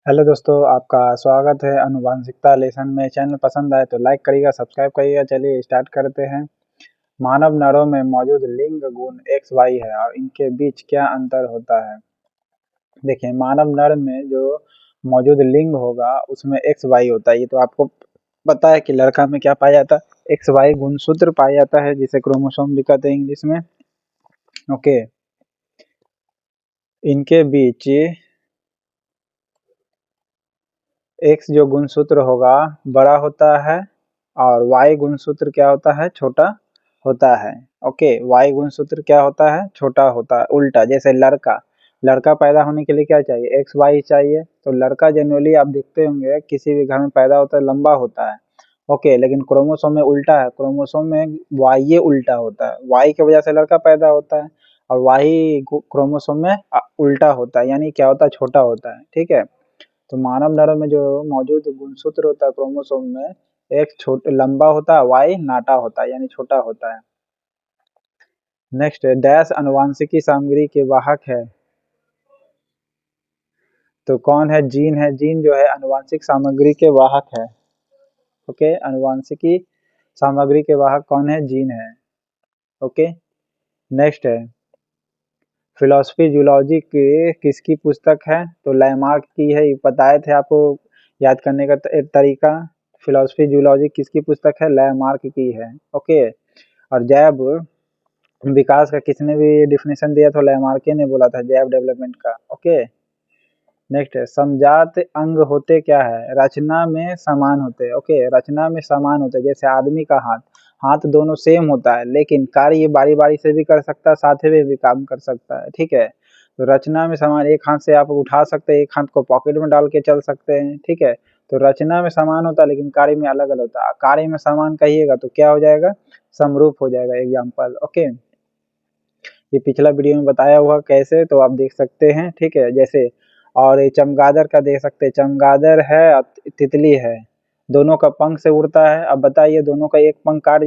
Hello दोस्तों, आपका स्वागत है आनुवंशिकता लेसन में। चैनल पसंद आए तो लाइक करिएगा, सब्सक्राइब करिएगा। चलिए स्टार्ट करते हैं। मानव नरों में मौजूद लिंग गुण एक्स वाई है और इनके बीच क्या अंतर होता है। देखिए, मानव नर में जो मौजूद लिंग होगा उसमें एक्स वाई होता है। ये तो आपको पता है कि लड़का में क्या पाया जाता है, एक्स वाई गुणसूत्र पाया जाता है, जिसे क्रोमोसोम भी कहते हैं इंग्लिश में। ओके, इनके बीच एक्स जो गुणसूत्र होगा बड़ा होता है और वाई गुणसूत्र क्या होता है, छोटा होता है। ओके, वाई गुणसूत्र क्या होता है, छोटा होता है। उल्टा, जैसे लड़का लड़का पैदा होने के लिए क्या चाहिए, एक्स वाई चाहिए। तो लड़का जनरली आप देखते होंगे किसी भी घर में पैदा होता है लंबा होता है। ओके, लेकिन क्रोमोसोम में उल्टा है, क्रोमोसोम में वाई ये उल्टा होता है, वाई की वजह से लड़का पैदा होता है और वाई क्रोमोसोम में उल्टा होता है, यानी क्या होता है, छोटा होता है। ठीक है, तो मानव नर में जो मौजूद गुणसूत्र होता है क्रोमोसोम में, एक छोटे लंबा होता है, वाई नाटा होता है, यानी छोटा होता है। नेक्स्ट है, डैश अनुवांशिकी सामग्री के वाहक है। तो कौन है, जीन है। जीन जो है अनुवांशिक सामग्री के वाहक है। ओके, अनुवांशिकी सामग्री के वाहक कौन है, जीन है। ओके, नेक्स्ट है, फिलोसफी जूलॉजी की किसकी पुस्तक है। तो लैमार्क की है, ये बताए थे आपको। याद करने का एक तरीका, फिलोसफी जूलॉजी किसकी पुस्तक है, लैमार्क की है। ओके, और जैव विकास का किसने भी डिफिनेशन दिया, तो लैमार्के ने बोला था जैव डेवलपमेंट का। ओके, नेक्स्ट है, समजात अंग होते क्या है, रचना में समान होते हैं। ओके, रचना में समान होते हैं। जैसे आदमी का हाथ हाथ दोनों सेम होता है, लेकिन कार्य ये बारी बारी से भी कर सकता है, साथ में भी काम कर सकता है। ठीक है, तो रचना में समान, एक हाथ से आप उठा सकते हैं, एक हाथ को पॉकेट में डाल के चल सकते हैं। ठीक है, तो रचना में समान होता है लेकिन कार्य में अलग अलग होता है। कार्य में समान कहिएगा तो क्या हो जाएगा, समरूप हो जाएगा। एग्जाम्पल। ओके, ये पिछला वीडियो में बताया हुआ कैसे, तो आप देख सकते हैं। ठीक है, जैसे और ये चमगादड़ का देख सकते हैं, चमगादड़ है और तितली है, दोनों का पंख से उड़ता है। अब बताइए, दोनों का एक पंख काट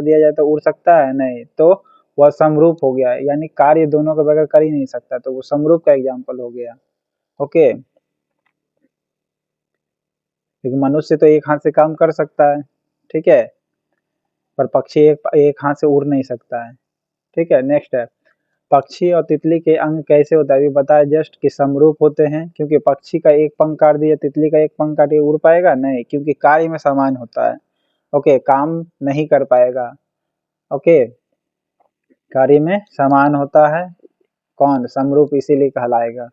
दिया जाए तो उड़ सकता है, नहीं। तो वह समरूप हो गया, यानी कार्य दोनों के बगैर कर ही नहीं सकता, तो वो समरूप का एग्जाम्पल हो गया। ओके, क्योंकि मनुष्य तो एक हाथ से काम कर सकता है, ठीक है, पर पक्षी एक हाथ से उड़ नहीं सकता है। ठीक है, नेक्स्ट है, पक्षी और तितली के अंग कैसे होता है, अभी बताया जस्ट कि समरूप होते हैं। क्योंकि पक्षी का एक पंख काट दिया, तितली का एक पंख काटिए, उड़ पाएगा नहीं, क्योंकि कार्य में समान होता है। ओके, काम नहीं कर पाएगा। ओके, कार्य में समान होता है, कौन, समरूप, इसीलिए कहलाएगा।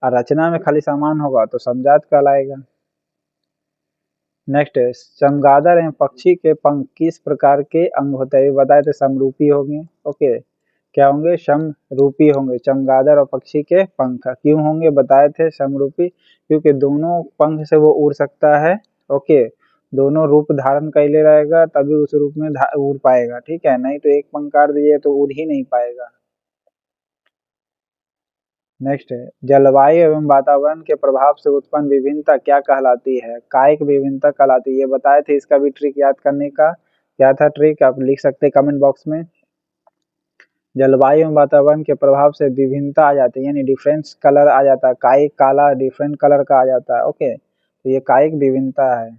और रचना में खाली समान होगा तो समजात कहलाएगा। नेक्स्ट है, चमगादड़ एवं पक्षी के पंख किस प्रकार के अंग होते हैं, बताए थे समरूपी होंगे। ओके, क्या होंगे, समरूपी होंगे। चमगादड़ और पक्षी के पंख क्यों होंगे, बताए थे समरूपी, क्योंकि दोनों पंख से वो उड़ सकता है। ओके, दोनों रूप धारण कैले रहेगा तभी उस रूप में उड़ पाएगा। ठीक है, नहीं तो एक पंख काट दिए तो उड़ ही नहीं पाएगा। नेक्स्ट है, जलवायु एवं वातावरण के प्रभाव से उत्पन्न विभिन्नता क्या कहलाती है, कायिक विभिन्नता कहलाती है। ये बताए थे, इसका भी ट्रिक याद करने का क्या था, ट्रिक आप लिख सकते हैं कमेंट बॉक्स में। जलवायु एवं वातावरण के प्रभाव से विभिन्नता आ जाती है, यानी डिफरेंस कलर आ जाता है, कायिक काला डिफरेंट कलर का आ जाता है। ओके, तो ये कायिक विभिन्नता है।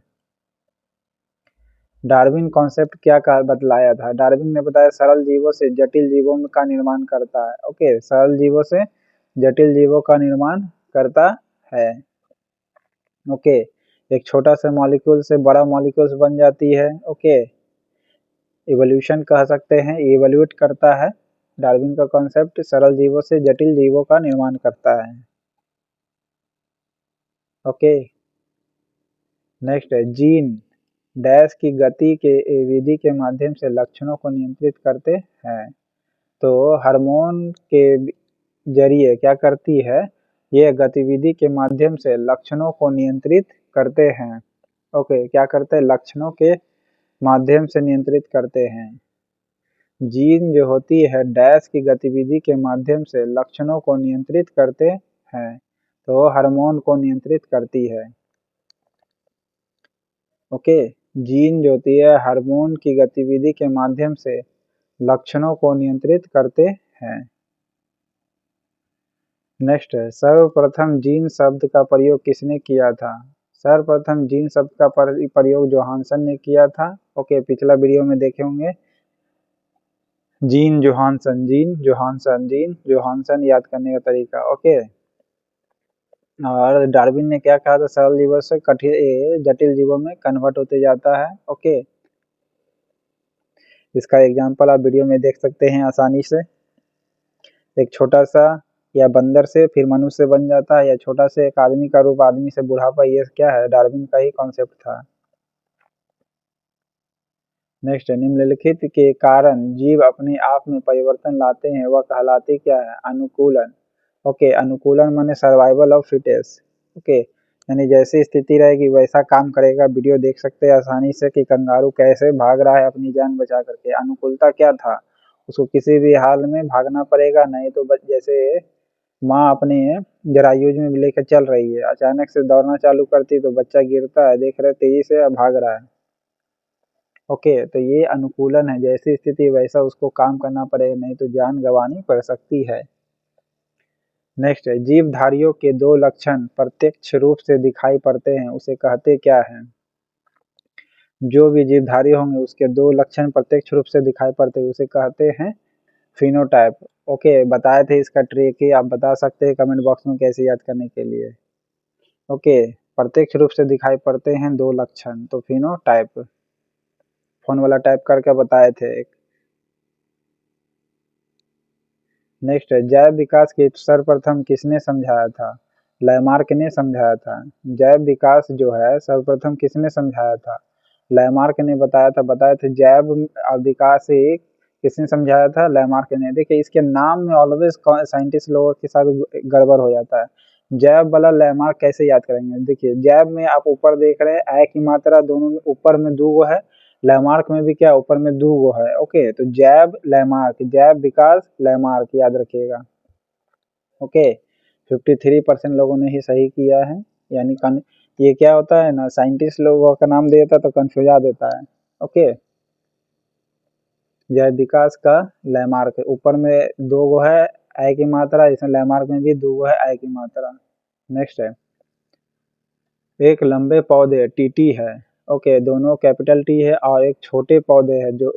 डार्विन कॉन्सेप्ट क्या बतलाया था, डार्विन ने बताया सरल जीवों से जटिल जीवों का निर्माण करता है। ओके, सरल जीवों से जटिल जीवों का निर्माण करता है। ओके, एक छोटा सा मॉलिक्यूल से बड़ा मॉलिक्यूल्स बन जाती है। ओके, इवोल्यूशन कह सकते हैं, इवोल्यूट करता है। डार्विन का कॉन्सेप्ट सरल जीवों से जटिल जीवों का निर्माण करता है। ओके, नेक्स्ट है, जीन डैश की गति के विधि के माध्यम से लक्षणों को नियंत्रित करते हैं। तो हार्मोन के जरिए क्या करती है, ये गतिविधि के माध्यम से लक्षणों को नियंत्रित करते हैं। ओके, क्या करते हैं, लक्षणों के माध्यम से नियंत्रित करते हैं। जीन जो होती है डैश की गतिविधि के माध्यम से लक्षणों को नियंत्रित करते हैं, तो हार्मोन को नियंत्रित करती है। ओके, जीन जो होती है हार्मोन की गतिविधि के माध्यम से लक्षणों को नियंत्रित करते हैं। नेक्स्ट है, सर्वप्रथम जीन शब्द का प्रयोग किसने किया था? सर्वप्रथम जीन शब्द का प्रयोग जोहानसन ने किया था। ओके, पिछला वीडियो में देखे होंगे। Gene Johansson, gene Johansson, gene Johansson, याद करने का तरीका। ओके, और डार्विन ने क्या कहा था? सरल जीवों से जटिल जीवों में कन्वर्ट होते जाता है। ओके, इसका एग्जाम्पल आप वीडियो में देख सकते हैं आसानी से। एक छोटा सा या बंदर से फिर मनुष्य बन जाता है, या छोटा से एक आदमी का रूप आदमी से बुढ़ापा, ये क्या है? डार्विन का ही कॉन्सेप्ट था। नेक्स्ट है, निम्नलिखित के कारण जीव अपने आप में परिवर्तन लाते हैं, वह कहलाते क्या है? अनुकूलन। ओके, अनुकूलन माने सर्वाइवल ऑफ फिटेस्ट। ओके, यानी जैसी स्थिति रहेगी वैसा काम करेगा। वीडियो देख सकते हैं आसानी से कि कंगारू कैसे भाग रहा है अपनी जान बचा करके। अनुकूलता क्या था? उसको किसी भी हाल में भागना पड़ेगा, नहीं तो जैसे माँ अपने जरायुज में लेकर चल रही है, अचानक से दौड़ना चालू करती तो बच्चा गिरता है, देख रहे तेजी से भाग रहा है। ओके, तो ये अनुकूलन है, जैसी स्थिति वैसा उसको काम करना पड़ेगा, नहीं तो जान गंवानी पड़ सकती है। नेक्स्ट है, जीवधारियों के दो लक्षण प्रत्यक्ष रूप से दिखाई पड़ते हैं, उसे कहते क्या है? जो भी जीवधारी होंगे उसके दो लक्षण प्रत्यक्ष रूप से दिखाई पड़ते हैं, उसे कहते हैं फिनोटाइप। ओके, बताए थे इसका ट्रिक ही, आप बता सकते हैं कमेंट बॉक्स में कैसे याद करने के लिए। ओके, प्रत्यक्ष रूप से दिखाई पड़ते हैं दो लक्षण, तो फिनोटाइप। फोन वाला टाइप करके बताए थे एक। नेक्स्ट है, जैव विकास के सर्वप्रथम किसने समझाया था? लैमार्क ने समझाया था। जैव विकास जो है सर्वप्रथम किसने समझाया था? लैमार्क ने बताया था जैव विकास एक किसने समझाया था? लैमार्क ने। देखिए इसके नाम में ऑलवेज साइंटिस्ट लोगों के साथ गड़बड़ हो जाता है। जैव वाला लैमार्क कैसे याद करेंगे? देखिए जैव में आप ऊपर देख रहे हैं ए की मात्रा दोनों में ऊपर में दो गो है, लैमार्क में भी क्या ऊपर में दो गो है। ओके, तो जैव लैमार्क, जैव विकास लैमार्क, याद रखिएगा। ओके, 53% लोगों ने ही सही किया है। यानी ये क्या होता है ना, साइंटिस्ट लोगों का नाम देता तो कंफ्यूज देता है। ओके, जैव विकास का लैमार्क ऊपर में दो गो है ए की मात्रा, इसमें लैमार्क में भी दो गो है ए की मात्रा। नेक्स्ट है, एक लंबे पौधे टीटी है। ओके, दोनों कैपिटल टी है, और एक छोटे पौधे है जो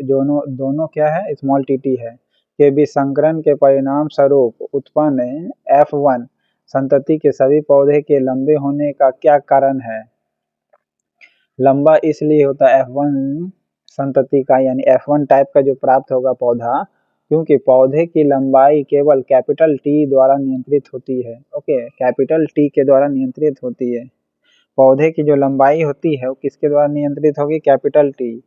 दोनों क्या है? स्मॉल टीटी है। के बीच संकरण के परिणाम स्वरूप उत्पन्न F1 संतति के सभी पौधे के लंबे होने का क्या कारण है? लंबा इसलिए होता है F1 संतति का, यानी F1 टाइप का जो प्राप्त होगा पौधा, क्योंकि पौधे की लंबाई केवल कैपिटल टी द्वारा नियंत्रित होती है। ओके, कैपिटल टी के द्वारा नियंत्रित होती है। पौधे की जो लंबाई होती है वो किसके द्वारा नियंत्रित होगी? Capital T.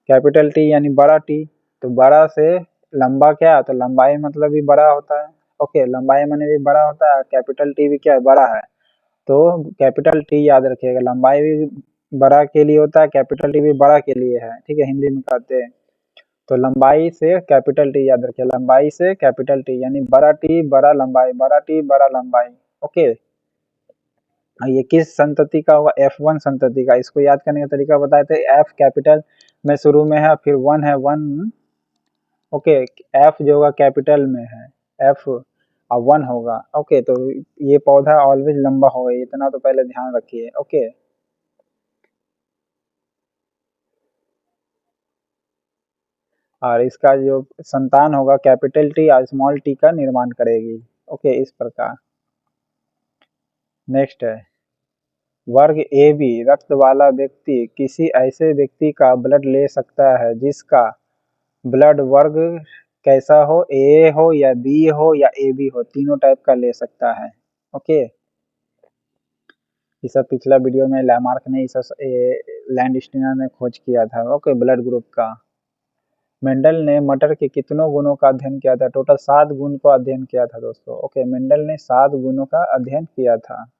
कैपिटल टी यानी बड़ा टी, तो बड़ा से लंबा क्या है? तो लंबाई मतलब भी बड़ा होता है। ओके, लंबाई माने भी बड़ा होता है, कैपिटल टी भी क्या है? बड़ा है। तो कैपिटल टी याद रखिएगा, लंबाई भी बड़ा के लिए होता है, कैपिटल टी भी बड़ा के लिए है। ठीक है, हिंदी में कहते हैं। तो लंबाई से कैपिटल टी याद रखिए, लंबाई से कैपिटल टी, यानी बड़ा टी बड़ा लंबाई, बड़ा टी बड़ा लंबाई। ओके, ये किस संतति का होगा? F1 संतति का। इसको याद करने का तरीका बताए थे, F कैपिटल में शुरू में है, फिर 1 है 1। ओके, F जो होगा कैपिटल में है F, और 1 होगा। ओके, तो ये पौधा ऑलवेज लंबा होगा, इतना तो पहले ध्यान रखिए। ओके, और इसका जो संतान होगा कैपिटल टी और स्मॉल टी का निर्माण करेगी। ओके, इस प्रकार। नेक्स्ट है, वर्ग ए बी रक्त वाला व्यक्ति किसी ऐसे व्यक्ति का ब्लड ले सकता है जिसका ब्लड वर्ग कैसा हो? ए हो या बी हो या ए बी हो, तीनों टाइप का ले सकता है। ओके, ये सब पिछला वीडियो में लैमार्क ने लैंडस्टीनर ने खोज किया था। ओके, ब्लड ग्रुप का। मेंडल ने मटर के कितनों गुणों का अध्ययन किया था? टोटल 7 गुण को अध्ययन किया था दोस्तों। ओके, मेंडल ने 7 गुणों का अध्ययन किया था।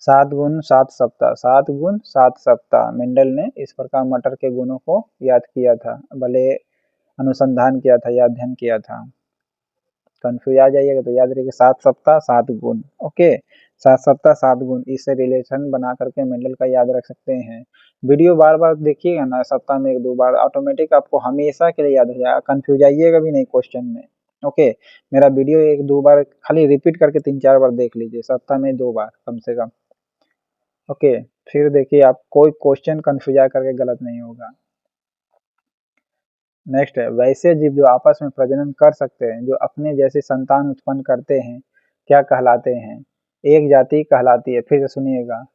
7 गुण 7 सप्ताह, 7 गुण 7 सप्ताह, मेंडल ने इस प्रकार मटर के गुणों को याद किया था, भले अनुसंधान किया था या अध्ययन किया था। कंफ्यूज आ जाइएगा तो याद रखिए 7 सप्ताह 7 गुण। ओके, 7 सप्ताह 7 गुण, इससे रिलेशन बना करके मेंडल का याद रख सकते हैं। वीडियो बार बार देखिएगा ना, सप्ताह में 1-2 बार, ऑटोमेटिक आपको हमेशा के लिए याद हो जाएगा, कंफ्यूज आइएगा भी नहीं क्वेश्चन में। ओके, मेरा वीडियो 1-2 बार खाली रिपीट करके 3-4 बार देख लीजिए, सप्ताह में 2 बार कम से कम। ओके, फिर देखिए आप कोई क्वेश्चन कन्फ्यूज करके गलत नहीं होगा। नेक्स्ट है, वैसे जीव जो आपस में प्रजनन कर सकते हैं, जो अपने जैसे संतान उत्पन्न करते हैं, क्या कहलाते हैं? एक जाति कहलाती है। फिर से सुनिएगा,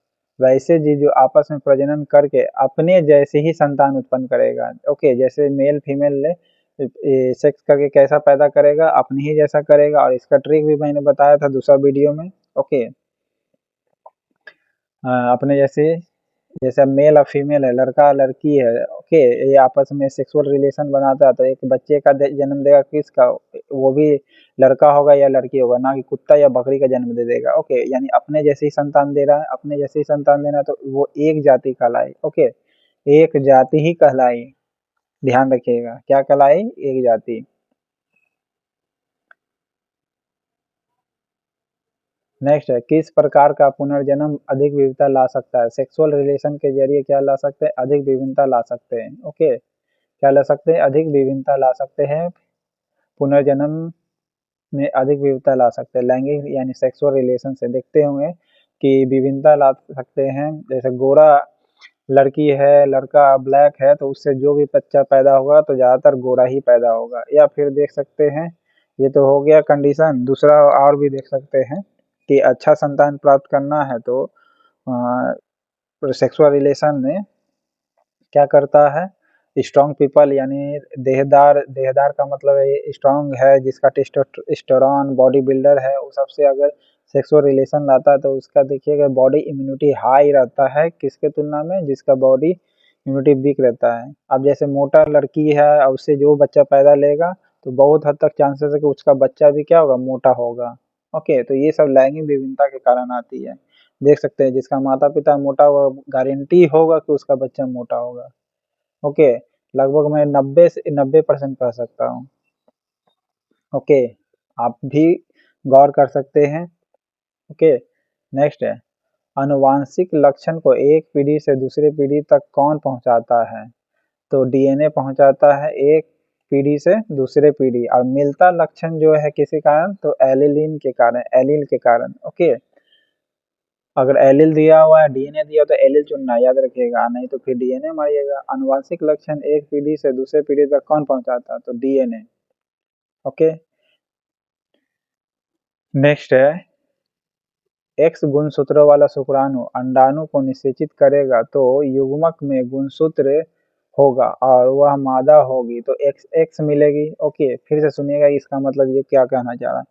वैसे जीव जो आपस में प्रजनन करके अपने जैसे ही संतान उत्पन्न करेगा। ओके, जैसे मेल फीमेल सेक्स करके कैसा पैदा करेगा, अपने ही जैसा करेगा। और इसका ट्रिक भी मैंने बताया था दूसरा वीडियो में। ओके, अपने जैसे मेल और फीमेल है, लड़का लड़की है, ओके, ये आपस में सेक्सुअल रिलेशन बनाता है तो एक बच्चे का जन्म देगा किसका, वो भी लड़का होगा या लड़की होगा, ना कि कुत्ता या बकरी का जन्म दे देगा। ओके, यानी अपने जैसे ही संतान दे रहा है, अपने जैसे ही संतान देना तो वो एक जाति कहलाई। ओके, एक जाति ही कहलाई, ध्यान रखिएगा, क्या कहलाई? एक जाति। नेक्स्ट है, किस प्रकार का पुनर्जन्म अधिक विविधता ला सकता है? सेक्सुअल रिलेशन के जरिए क्या ला सकते हैं? अधिक विभिन्नता ला सकते हैं। ओके, क्या ला सकते हैं? अधिक विभिन्नता ला सकते हैं। पुनर्जन्म में अधिक विविधता ला सकते हैं, लैंगिक यानी सेक्सुअल रिलेशन से। देखते होंगे कि विभिन्नता ला सकते हैं, जैसे गोरा लड़की है, लड़का ब्लैक है, तो उससे जो भी बच्चा पैदा होगा तो ज़्यादातर गोरा ही पैदा होगा। या फिर देख सकते हैं, ये तो हो गया कंडीशन। दूसरा और भी देख सकते हैं कि अच्छा संतान प्राप्त करना है तो सेक्सुअल रिलेशन में क्या करता है, स्ट्रॉन्ग पीपल यानी देहदार, देहदार का मतलब है स्ट्रॉन्ग है, जिसका टेस्टोस्टेरोन बॉडी बिल्डर है, वो सबसे अगर सेक्सुअल रिलेशन लाता है तो उसका देखिएगा बॉडी इम्यूनिटी हाई रहता है, किसके तुलना में? जिसका बॉडी इम्यूनिटी वीक रहता है। अब जैसे मोटा लड़की है और उससे जो बच्चा पैदा लेगा तो बहुत हद तक चांसेस है कि उसका बच्चा भी क्या होगा? मोटा होगा। ओके, तो ये सब लैंगिक विभिन्नता के कारण आती है। देख सकते हैं, जिसका माता पिता मोटा होगा गारंटी होगा कि उसका बच्चा मोटा होगा। ओके, लगभग मैं 90 से 90% कह सकता हूँ। ओके, आप भी गौर कर सकते हैं। ओके, नेक्स्ट है, आनुवांशिक लक्षण को एक पीढ़ी से दूसरे पीढ़ी तक कौन पहुंचाता है? तो डीएनए पहुंचाता है एक पीढ़ी से दूसरे पीढ़ी। और मिलता लक्षण जो है किसी कारण, तो एलिलिन के कारण, एलील के कारण। ओके, अगर एलील दिया हुआ है, डीएनए दिया हो तो एलील चुनना, याद रखिएगा, नहीं तो फिर डीएनए मारिएगा। आनुवांशिक लक्षण एक पीढ़ी से दूसरे पीढ़ी तक कौन पहुंचाता है? तो डीएनए। ओके, नेक्स्ट है, एक्स गुणसूत्रों वाला शुक्राणु अंडाणु को निषेचित करेगा तो युग्मक में गुणसूत्र होगा और वह मादा होगी तो एक्स एक्स मिलेगी। ओके, फिर से सुनिएगा, इसका मतलब ये क्या कहना चाह रहा है।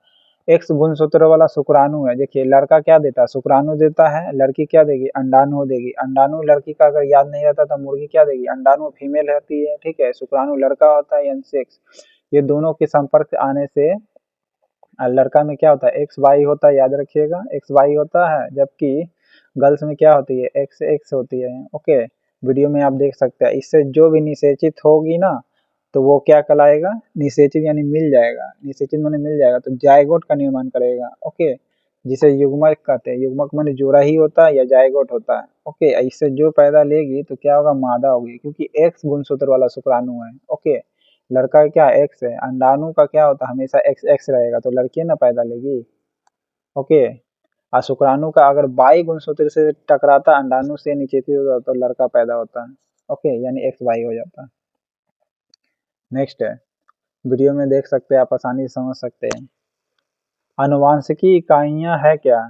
एक्स गुणसूत्र वाला शुक्राणु है, देखिए लड़का क्या देता है? शुक्राणु देता है, लड़की क्या देगी? अंडाणु देगी। अंडाणु लड़की का अगर याद नहीं रहता तो मुर्गी क्या देगी? अंडाणु फीमेल रहती है, ठीक है, शुक्राणु लड़का होता है यानी सेक्स। ये दोनों के संपर्क आने से लड़का में क्या होता है? एक्स वाई होता है, याद रखिएगा, एक्स वाई होता है, जबकि गर्ल्स में क्या होती है? एक्स एक्स होती है। ओके, वीडियो में आप देख सकते हैं। इससे जो भी निषेचित होगी ना तो वो क्या कहलाएगा? निषेचित यानी मिल जाएगा, निषेचित माने मिल जाएगा तो जायगोट का निर्माण करेगा। ओके, जिसे युग्मक कहते हैं, युग्मक माने जोड़ा ही होता है या जायगोट होता है। ओके, इससे जो पैदा लेगी तो क्या होगा? मादा होगी, क्योंकि एक्स गुणसूत्र वाला शुक्राणु है। ओके, लड़का क्या एक्स है, अंडाणु का क्या होता है? हमेशा एक्स एक्स रहेगा तो लड़की ना पैदा लेगी। ओके, और शुक्राणु का अगर बाई गुणसूत्र से टकराता, अंडाणु से निषेचित होता तो लड़का पैदा होता है। ओके, यानी एक्स वाई हो जाता है। नेक्स्ट है, वीडियो में देख सकते हैं, आप आसानी से समझ सकते हैं। आनुवांशिकी इकाइयां है क्या?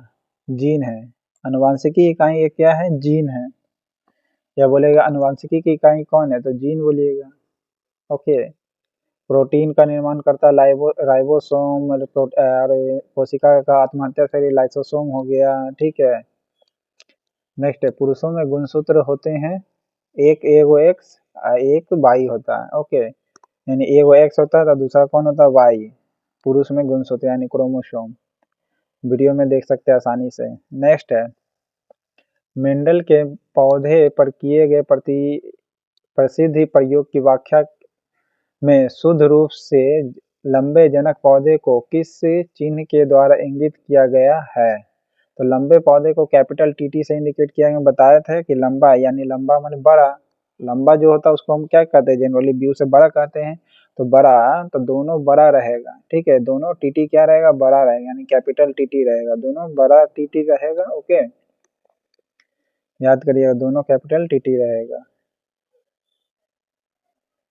जीन है। आनुवांशिकी इकाई ये क्या है? जीन है। या बोलेगा आनुवांशिकी की इकाई कौन है? तो जीन बोलिएगा। ओके, प्रोटीन का निर्माण करता राइबोसोम, और कोशिका का आत्महत्या से लाइसोसोम हो गया, ठीक है। नेक्स्ट है, पुरुषों में गुणसूत्र होते हैं, एक एगो एक्स एक वाई होता है। ओके, यानी एगो एक्स होता है तो दूसरा कौन होता है? वाई। पुरुष में गुणसूत्र यानी क्रोमोसोम, वीडियो में देख सकते हैं आसानी से। नेक्स्ट है, मेंडल के पौधे पर किए गए प्रसिद्ध प्रयोग की व्याख्या में शुद्ध रूप से लंबे जनक पौधे को किस चिन्ह के द्वारा इंगित किया गया है? तो लंबे पौधे को कैपिटल टीटी से इंडिकेट किया गया। बताया था कि लंबा यानी लंबा माने बड़ा, लंबा जो होता है उसको हम क्या कहते हैं? जनरली व्यू से बड़ा कहते हैं, तो बड़ा, तो दोनों बड़ा रहेगा, ठीक है, दोनों टीटी क्या रहेगा, बड़ा रहेगा, यानी कैपिटल टीटी रहेगा, दोनों बड़ा टीटी रहेगा। ओके, याद करिएगा, दोनों कैपिटल टीटी रहेगा।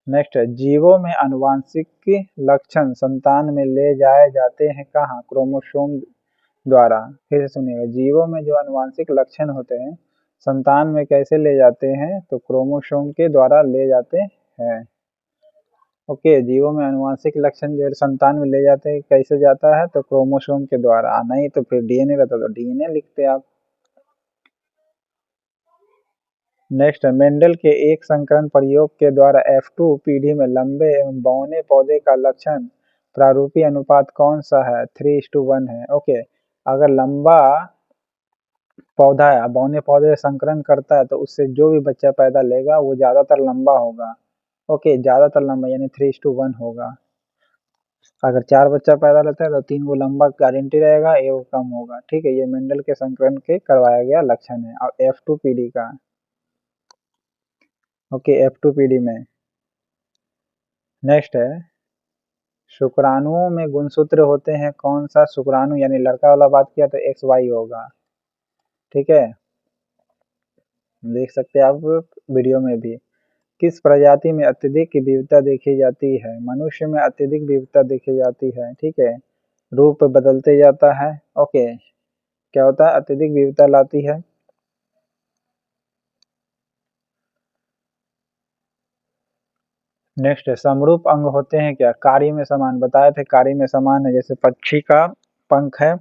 नेक्स्ट है, जीवों में आनुवांशिक लक्षण संतान में ले जाए जाते हैं कहाँ, क्रोमोसोम द्वारा। फिर से सुनिएगा, जीवों में जो आनुवांशिक लक्षण होते हैं संतान में कैसे ले जाते हैं, तो क्रोमोसोम के द्वारा ले जाते हैं। ओके, जीवों में आनुवांशिक लक्षण जो संतान में ले जाते हैं कैसे जाता है, तो क्रोमोसोम के द्वारा, नहीं तो फिर डीएनए रहता तो डीएनए लिखते आप। नेक्स्ट है, मेंडल के एक संकरण प्रयोग के द्वारा F2 पीढ़ी में लंबे एवं बौने पौधे का लक्षण प्रारूपी अनुपात कौन सा है, 3:1 है। ओके, अगर लंबा पौधा है, बौने पौधे संकरण करता है तो उससे जो भी बच्चा पैदा लेगा वो ज्यादातर लंबा होगा। ओके, ज्यादातर लंबा यानी 3:1 होगा। अगर 4 बच्चा पैदा लेता है तो 3 वो लंबा गारंटी रहेगा, एक वो कम होगा। ठीक है, ये मेंडल के संकरण के करवाया गया लक्षण है। और F2 पीढ़ी का, ओके, F2 पीढ़ी में। नेक्स्ट है, शुक्राणुओं में गुणसूत्र होते हैं कौन सा, शुक्राणु यानी लड़का वाला बात किया तो XY होगा। ठीक है, देख सकते हैं आप वीडियो में भी। किस प्रजाति में अत्यधिक विविधता देखी जाती है, मनुष्य में अत्यधिक विविधता देखी जाती है। ठीक है, रूप बदलते जाता है। ओके, क्या होता है, अत्यधिक विविधता लाती है। नेक्स्ट है, समरूप अंग होते हैं क्या, कारी में समान, बताए थे कारी में समान है, जैसे पक्षी का पंख है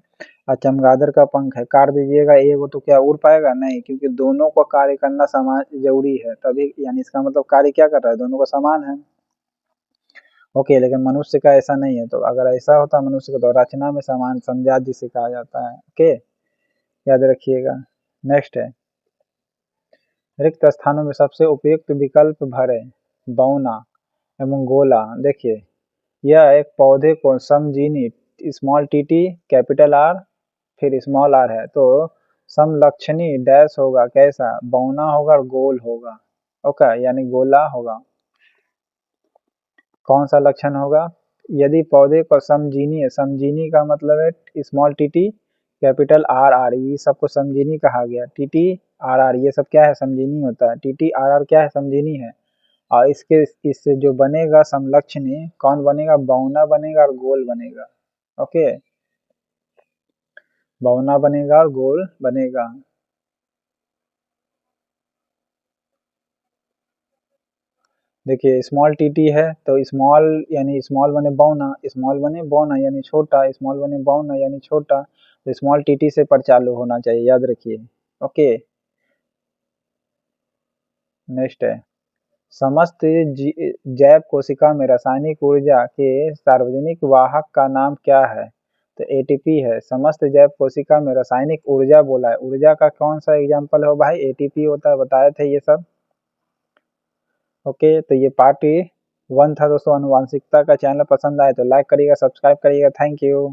और चमगादड़ का पंख है, काट दीजिएगा एक वो तो क्या उड़ पाएगा, नहीं, क्योंकि दोनों को कार्य करना समान जरूरी है तभी, यानी इसका मतलब कार्य क्या कर रहा है, दोनों का समान है। ओके, लेकिन मनुष्य का ऐसा नहीं है, तो अगर ऐसा होता मनुष्य का तो रचना में समान समजात जिसे कहा जाता है। ओके, याद रखिएगा। नेक्स्ट है, रिक्त स्थानों में सबसे उपयुक्त विकल्प भरें, बौना एवं गोला। देखिए, यह एक पौधे को समजीनी, स्मॉल टी कैपिटल आर फिर स्मॉल आर है, तो समलक्षणी डैश होगा, कैसा, बौना होगा और गोल होगा। ओके, यानी गोला होगा। कौन सा लक्षण होगा, यदि पौधे को समजीनी है, समजीनी का मतलब है small t capital R R, ये सबको समजीनी कहा गया, टी आर आर ये सब क्या है, समजीनी होता है, टी आर आर क्या है, समजीनी है। और इससे जो बनेगा समलक्षणी कौन बनेगा, बौना बनेगा और गोल बनेगा। ओके, बौना बनेगा और गोल बनेगा। देखिए, स्मॉल टी है तो स्मॉल यानी स्मॉल बने बौना, स्मॉल बने बौना यानी छोटा, स्मॉल बने बौना यानी छोटा, तो स्मॉल टी से पर चालू होना चाहिए, याद रखिए। ओके, नेक्स्ट है, समस्त जैव कोशिका में रासायनिक ऊर्जा के सार्वजनिक वाहक का नाम क्या है, तो एटीपी है। समस्त जैव कोशिका में रासायनिक ऊर्जा बोला है, ऊर्जा का कौन सा एग्जाम्पल हो भाई, एटीपी होता है, बताए थे ये सब। ओके, तो ये पार्ट 1 था दोस्तों। आनुवांशिकता का चैनल पसंद आए तो लाइक करिएगा, सब्सक्राइब करिएगा। Thank you.